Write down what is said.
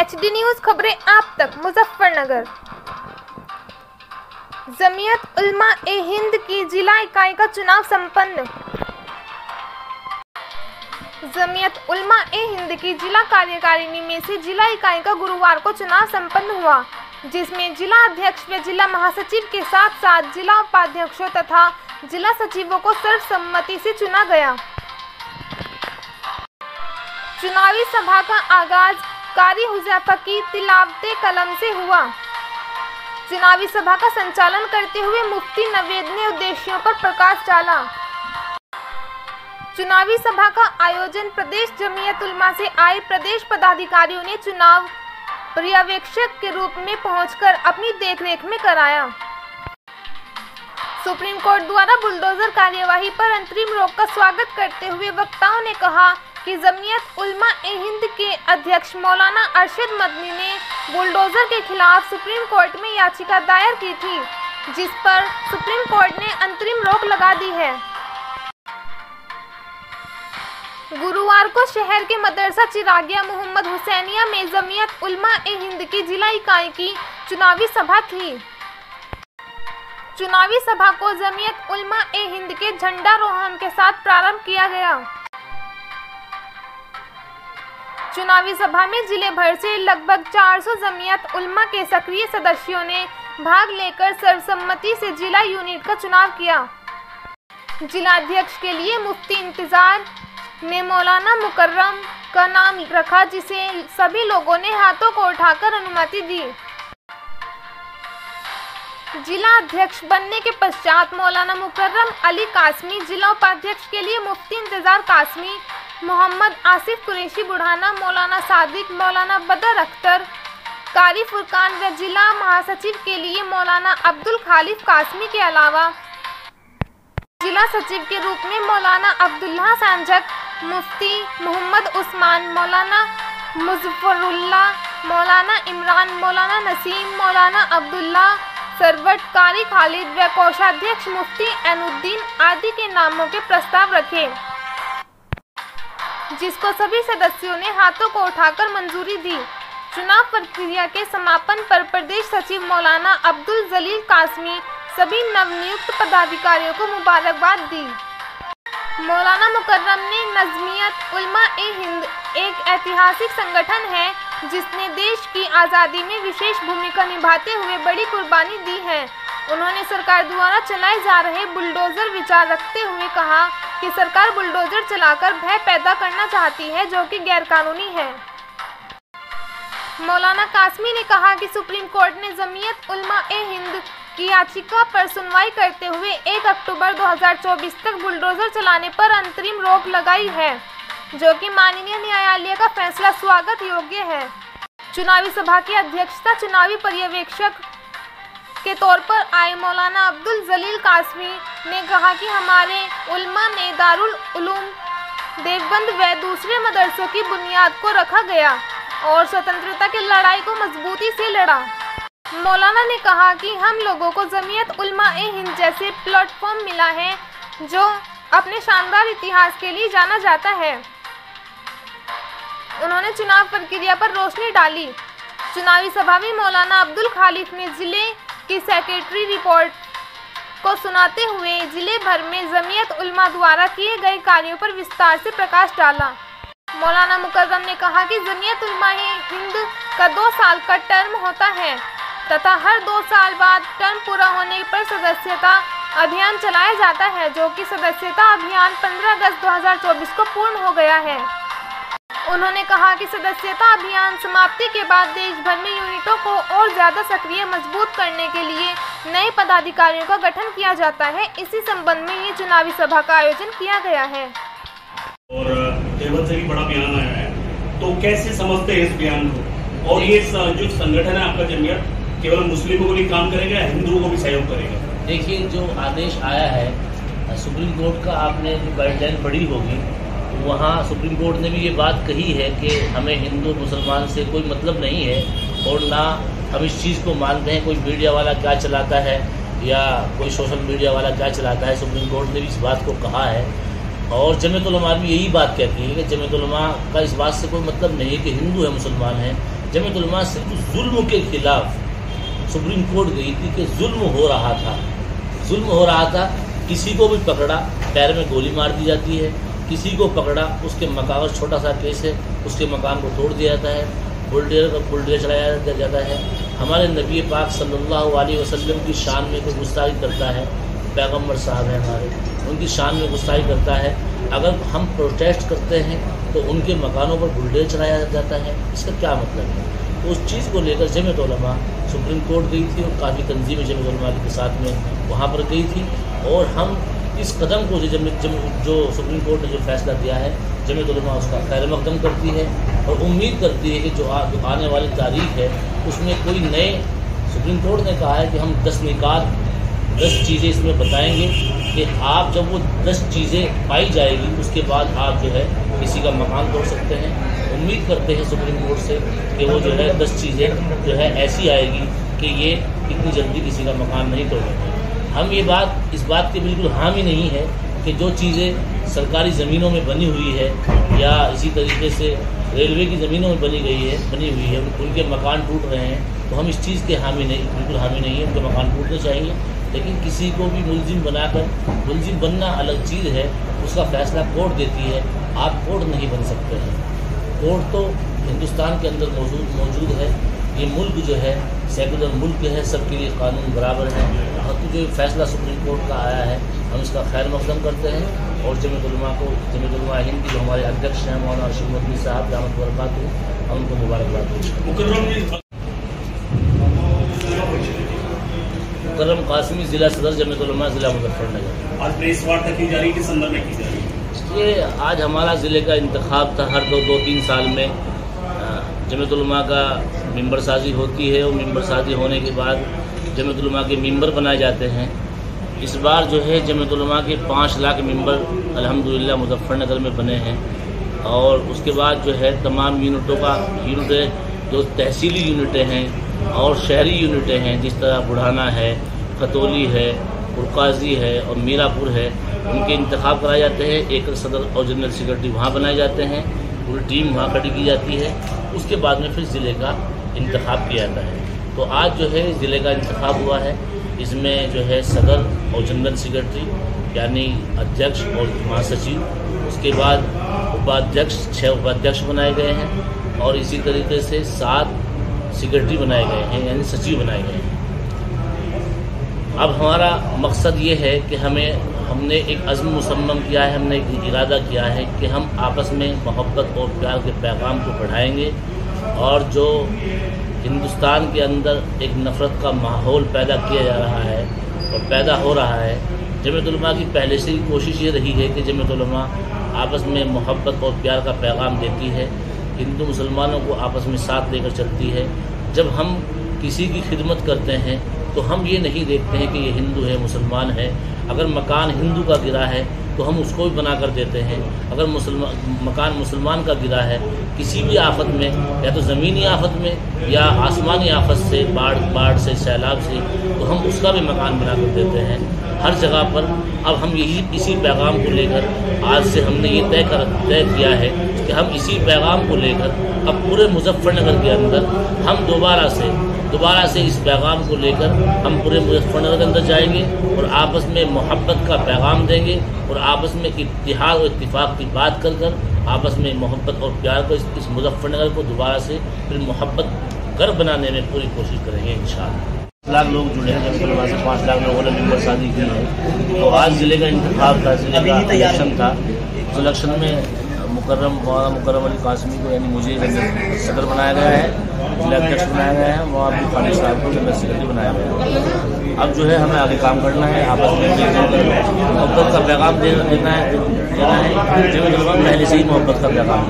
HD news खबरें आप तक। मुजफ्फरनगर जमीयत उलमा ए हिंद की जिला इकाई का चुनाव संपन्न। जमीयत उलमा ए हिंद की जिला कार्यकारिणी में से जिला इकाई का गुरुवार को चुनाव संपन्न हुआ, जिसमें जिला अध्यक्ष व जिला महासचिव के साथ साथ जिला उपाध्यक्षों तथा जिला सचिवों को सर्वसम्मति से चुना गया। चुनावी सभा का आगाज कारी हुज़ैफा की तिलावते कलम से हुआ। चुनावी सभा का संचालन करते हुए मुफ्ती नवेद ने उद्देश्यों पर प्रकाश डाला। चुनावी सभा का आयोजन प्रदेश जमीयत उलमा से आए प्रदेश पदाधिकारियों ने चुनाव पर्यवेक्षक के रूप में पहुंचकर अपनी देखरेख में कराया। सुप्रीम कोर्ट द्वारा बुलडोजर कार्यवाही पर अंतरिम रोक का स्वागत करते हुए वक्ताओं ने कहा कि जमीयत उलमा ए हिंद के अध्यक्ष मौलाना अरशद मदनी ने बुलडोजर के खिलाफ सुप्रीम कोर्ट में याचिका दायर की थी, जिस पर सुप्रीम कोर्ट ने अंतरिम रोक लगा दी है। गुरुवार को शहर के मदरसा चिरागिया मोहम्मद हुसैनिया में जमीयत उलमा ए हिंद की जिला इकाई की चुनावी सभा थी। चुनावी सभा को जमीयत उलमा ए हिंद के झंडारोहण के साथ प्रारंभ किया गया। चुनावी सभा में जिले भर से लगभग 400 जमीयत उलमा के सक्रिय सदस्यों ने भाग लेकर सर्वसम्मति से जिला यूनिट का चुनाव किया। जिला अध्यक्ष के लिए मुफ्ती इंतजार ने मौलाना मुकर्रम का नाम रखा, जिसे सभी लोगों ने हाथों को उठाकर अनुमति दी। जिला अध्यक्ष बनने के पश्चात मौलाना मुकर्रम अली कासमी, जिला उपाध्यक्ष के लिए मुफ्ती इंतजार कासमी, मोहम्मद आसिफ कुरैशी बुढ़ाना, मौलाना सादिक, मौलाना बदर अख्तर, कारी फुरकान व जिला महासचिव के लिए मौलाना अब्दुल खालिफ कासमी के अलावा जिला सचिव के रूप में मौलाना अब्दुल्ला सांझक, मुफ्ती मोहम्मद उस्मान, मौलाना मुजफ्फरुल्लाह, मौलाना इमरान, मौलाना नसीम, मौलाना अब्दुल्ला सरवट, कारी खालिद व कोषाध्यक्ष मुफ्ती एनुद्दीन आदि के नामों के प्रस्ताव रखे, जिसको सभी सदस्यों ने हाथों को उठाकर मंजूरी दी। चुनाव प्रक्रिया के समापन पर प्रदेश सचिव मौलाना अब्दुल जलील कासमी सभी नवनियुक्त पदाधिकारियों को मुबारकबाद दी। मौलाना मुकर्रम ने नज़मियत उलमा ए हिंद एक ऐतिहासिक संगठन है जिसने देश की आज़ादी में विशेष भूमिका निभाते हुए बड़ी कुर्बानी दी है। उन्होंने सरकार द्वारा चलाए जा रहे बुलडोजर विचार रखते हुए कहा कि सरकार बुलडोजर चलाकर भय पैदा करना चाहती है, जो कि गैरकानूनी है। मौलाना कासमी ने कहा कि सुप्रीम कोर्ट ने जमीयत उलमा ए हिंद की याचिका पर सुनवाई करते हुए 1 अक्टूबर 2024 तक बुलडोजर चलाने पर अंतरिम रोक लगाई है, जो कि माननीय न्यायालय का फैसला स्वागत योग्य है। चुनावी सभा की अध्यक्षता चुनावी पर्यवेक्षक के तौर पर आए मौलाना अब्दुल जलील कासमी ने कहा कि हमारे उलमा ने दारुल उलूम देवबंद व दूसरे मदरसों की बुनियाद को रखा गया और स्वतंत्रता की लड़ाई को मजबूती से लड़ा। मौलाना ने कहा कि हम लोगों को जमीयत उलमा ए हिंद जैसे प्लेटफॉर्म मिला है जो अपने शानदार इतिहास के लिए जाना जाता है। उन्होंने चुनाव प्रक्रिया पर रोशनी डाली। चुनावी सभा में मौलाना अब्दुल खालिफ ने जिले की सेक्रेटरी रिपोर्ट को सुनाते हुए जिले भर में जमीयत उलमा द्वारा किए गए कार्यों पर विस्तार से प्रकाश डाला। मौलाना मुकर्रम ने कहा कि जमीयत उलमा हिंद का 2 साल का टर्म होता है तथा हर 2 साल बाद टर्म पूरा होने पर सदस्यता अभियान चलाया जाता है, जो कि सदस्यता अभियान 15 अगस्त 2024 को पूर्ण हो गया है। उन्होंने कहा कि सदस्यता अभियान समाप्ति के बाद देश भर में यूनिटों को और ज़्यादा सक्रिय मजबूत करने के लिए नए पदाधिकारियों का गठन किया जाता है। इसी संबंध में ये चुनावी सभा का आयोजन किया गया है। और देवबंद से भी बड़ा बयान आया है, तो कैसे समझते हैं इस बयान को? और ये जो संगठन है आपका जमीयत केवल मुस्लिमों को भी काम करेगा, हिंदुओं को भी सहयोग करेगा? देखिए, जो आदेश आया है सुप्रीम कोर्ट का, आपने जो गाइडलाइन पढ़ी होगी, वहाँ सुप्रीम कोर्ट ने भी ये बात कही है कि हमें हिंदू मुसलमान से कोई मतलब नहीं है और ना हम इस चीज़ को मानते हैं कोई मीडिया वाला क्या चलाता है या कोई सोशल मीडिया वाला क्या चलाता है। सुप्रीम कोर्ट ने भी इस बात को कहा है और जमीयत उलमा भी यही बात कहती है कि जमीयत उलमा का इस बात से कोई मतलब नहीं है कि हिंदू है मुसलमान है, जमीयत उलमा सिर्फ जुल्म के खिलाफ सुप्रीम कोर्ट गई थी कि जुल्म हो रहा था, किसी को भी पकड़ा पैर में गोली मार दी जाती है, किसी को पकड़ा उसके मकान, छोटा सा केस है, उसके मकान को तोड़ दिया जाता है, बुलडोजर चलाया जाता है। हमारे नबी पाक सल्लल्लाहु अलैहि वसल्लम की शान में कोई गुस्ताखी करता है, पैगम्बर साहब हैं हमारे, उनकी शान में गुस्ताखी करता है, अगर हम प्रोटेस्ट करते हैं तो उनके मकानों पर बुलडोजर चलाया जाता है, इसका क्या मतलब है? तो उस चीज़ को लेकर जमीयत उलमा सुप्रीम कोर्ट गई थी और काफ़ी तंजीमें जमीयत उलमा के साथ में वहाँ पर गई थी। और हम इस कदम को जो सुप्रीम कोर्ट ने जो फैसला दिया है, जमीयत उलमा उसका खैर मकदम करती है और उम्मीद करती है कि जो आने वाली तारीख है उसमें कोई नए, सुप्रीम कोर्ट ने कहा है कि हम 10 निकात 10 चीज़ें इसमें बताएंगे कि आप जब वो 10 चीज़ें पाई जाएगी उसके बाद आप जो है किसी का मकान तोड़ सकते हैं। उम्मीद करते हैं सुप्रीम कोर्ट से कि वो जो है 10 चीज़ें जो है ऐसी आएगी कि ये इतनी जल्दी किसी का मकान नहीं तोड़ेंगे। हम इस बात के बिल्कुल हामी नहीं है कि जो चीज़ें सरकारी ज़मीनों में बनी हुई है या इसी तरीके से रेलवे की ज़मीनों में बनी हुई है उनके मकान टूट रहे हैं, तो हम इस चीज़ के बिल्कुल हामी नहीं है, उनके मकान टूटने चाहिए। लेकिन किसी को भी मुलजिम बनना अलग चीज़ है, उसका फैसला कोर्ट देती है, आप कोर्ट नहीं बन सकते हैं। कोर्ट तो हिंदुस्तान के अंदर मौजूद है, ये मुल्क जो है सेकुलर मुल्क है, सबके लिए कानून बराबर है। तो जो फैसला सुप्रीम कोर्ट का आया है हम इसका खैर मकदम करते हैं और जमीयत उलमा हिंद जो हमारे अध्यक्ष हैं मौलाना अरशद मदनी साहब दामत बरकातहू, हम उनको मुबारकबाद देते हैं। मुकर्रम कासिमी ज़िला सदर जमीयत उलमा ज़िला मुजफ्फरनगर। आज प्रेस वार्ता की जा रही है, किस संदर्भ में की जा रही है? ये आज हमारा ज़िले का इंतखाब था। हर 2-3 साल में जमीयत उलमा का मेंबर साजी होती है और मेंबर साजी होने के बाद जमीयत उलमा के मेंबर बनाए जाते हैं। इस बार जो है जमीयत उलमा के 5 लाख मेंबर अल्हम्दुलिल्लाह मुजफ्फरनगर में बने हैं और उसके बाद जो है तमाम यूनिटें जो तहसीली यूनिटें हैं और शहरी यूनिटें हैं, जिस तरह बुढ़ाना है, खतौली है, उरकाजी है और मीरापुर है, उनके इंतखाब कराए जाते हैं। एक सदर और जनरल सेक्रेटरी वहाँ बनाए जाते हैं, पूरी टीम वहाँ खड़ी की जाती है। उसके बाद में फिर ज़िले का इंतखाब किया जाता है। तो आज जो है ज़िले का इंतखाब हुआ है, इसमें जो है सदर और जनरल सेक्रेटरी यानी अध्यक्ष और महासचिव, उसके बाद उपाध्यक्ष 6 उपाध्यक्ष बनाए गए हैं और इसी तरीके से 7 सेक्रेटरी बनाए गए हैं यानी सचिव बनाए गए हैं। अब हमारा मकसद ये है कि हमने एक अज़्म मुसम्मम किया है, हमने एक इरादा किया है कि हम आपस में मोहब्बत और प्यार के पैगाम को बढ़ाएंगे और जो हिंदुस्तान के अंदर एक नफ़रत का माहौल पैदा किया जा रहा है और पैदा हो रहा है, जमीयत उलमा की पहले से ही कोशिश ये रही है कि जमीयत उलमा आपस में मोहब्बत और प्यार का पैगाम देती है, हिंदू मुसलमानों को आपस में साथ लेकर चलती है। जब हम किसी की खिदमत करते हैं तो हम ये नहीं देखते हैं कि ये हिंदू है मुसलमान है। अगर मकान हिंदू का गिरा है तो हम उसको भी बना कर देते हैं। अगर मकान मुसलमान का गिरा है किसी भी आफत में, या तो ज़मीनी आफत में या आसमानी आफत से, बाढ़ से, सैलाब से, तो हम उसका भी मकान बना कर देते हैं हर जगह पर। अब हम इसी पैगाम को लेकर आज से हमने ये तय किया है कि हम इसी पैगाम को लेकर अब पूरे मुजफ्फरनगर के अंदर हम दोबारा से इस पैगाम को लेकर हम पूरे मुजफ्फरनगर के अंदर जाएंगे और आपस में मोहब्बत का पैगाम देंगे और आपस में इत्तिहाद और इत्तिफाक की बात कर आपस में मोहब्बत और प्यार को इस मुजफ्फरनगर को दोबारा से फिर मोहब्बत घर बनाने में पूरी कोशिश करेंगे इंशाअल्लाह। 5 लाख लोग जुड़े हैं, जब से 5 लाख लोगों ने मेंबर शादी की है। तो आज ज़िले का इंतखाब था, ज़िले का इलेक्शन था। उस इलेक्शन में मौलाना मुकर्रम अली कासिमी को यानी मुझे सदर बनाया गया है, जिला अध्यक्ष बनाया गया है, मौलाना अब्दुल खालिक साहब को जनरल सेक्रेटरी बनाया गया है। अब जो है हमें आगे काम करना है, आपस में मोहब्बत का पैगाम देना है। जमीयत उलमा पहले से ही मोहब्बत का पैगाम